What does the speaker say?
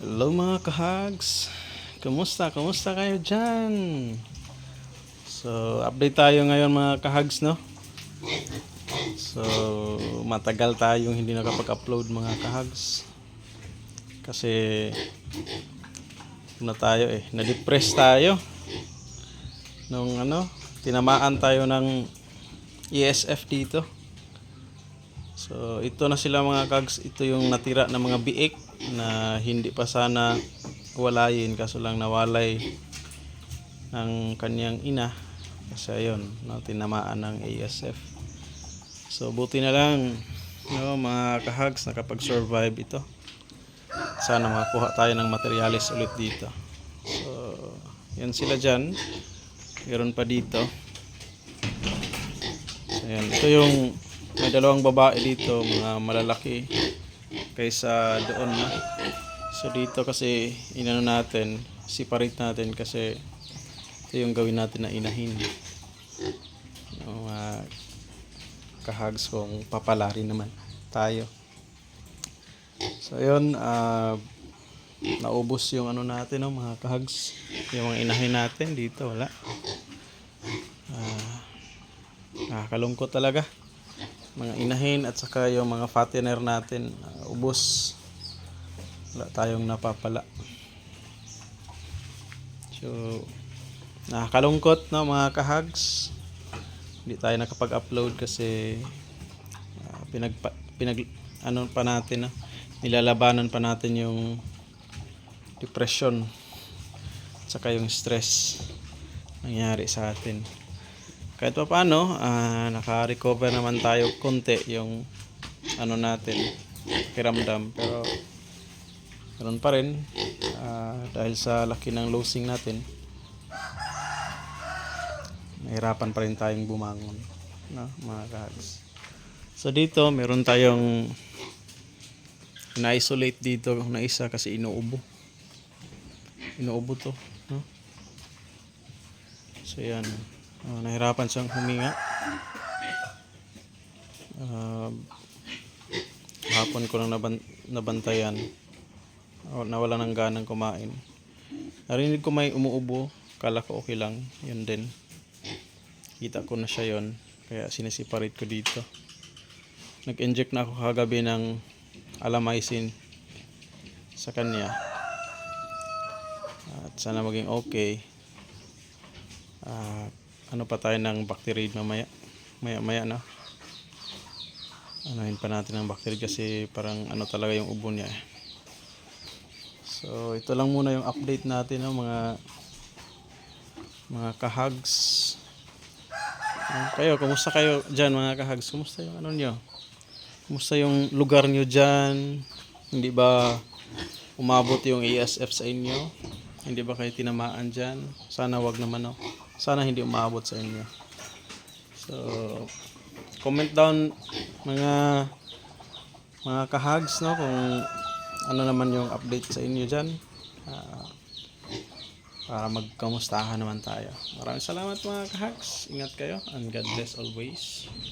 Hello mga kahags. Kumusta kayo dyan? So, update tayo ngayon mga kahags, no? So, matagal tayong hindi nakapag-upload mga kahags. Kasi, na-depress tayo. Nung tinamaan tayo ng ESF dito. So, ito na sila mga kahags. Ito yung natira ng mga biik na hindi pa sana walayin, kaso lang nawalay ng kanyang ina kasi ayun, tinamaan ng ASF. So buti na lang mga kahags, nakapag-survive ito. Sana makakuha tayo ng materialis ulit dito. So yan sila dyan. Meron pa dito. So, yan. Ito yung may dalawang babae dito, mga malalaki kaysa doon na. So dito kasi inano natin, separate natin kasi ito yung gawin natin na inahin. Yung kahags kung papalari naman tayo. So yun, naubos yung natin, mga kahags. Yung mga inahin natin dito, wala. Nakakalungkot talaga. Mga inahin at saka yung mga fattener natin, ubos. Wala tayong napapala. So nakakalungkot mga kahags. Hindi tayo nakapag-upload kasi pa natin, nilalabanan pa natin yung depression at saka yung stress nangyari sa atin. Kahit pa paano, naka-recover naman tayo konti yung natin, kiramdam, pero meron pa rin dahil sa laki ng losing natin, nahirapan pa rin tayong bumangon, mga kahags. So dito meron tayong na-isolate dito na isa kasi inuubo to, no? So yan, nahirapan siyang huminga. Hapon ko lang nabantayan, nawala ng ganang kumain. Narinig ko may umuubo, kala ko okay lang, yun din. Kita ko na siya yon, kaya sinisiparate ko dito. Nag-inject na ako kagabi ng alamycin sa kanya. At sana maging okay. Pa tayo ng bacteria maya na. Anuhin pa natin ang bacteria kasi parang talaga yung ubo niya. So ito lang muna yung update natin, mga kahags. Kumusta kayo dyan mga kahags? Kumusta yung nyo? Kumusta yung lugar nyo dyan? Hindi ba umabot yung ASF sa inyo? Hindi ba kayo tinamaan dyan? Sana wag naman, sana hindi umabot sa inyo. So comment down mga kahags, kung ano naman yung update sa inyo dyan, para magkamustahan naman tayo. Maraming salamat mga kahags. Ingat kayo and God bless always.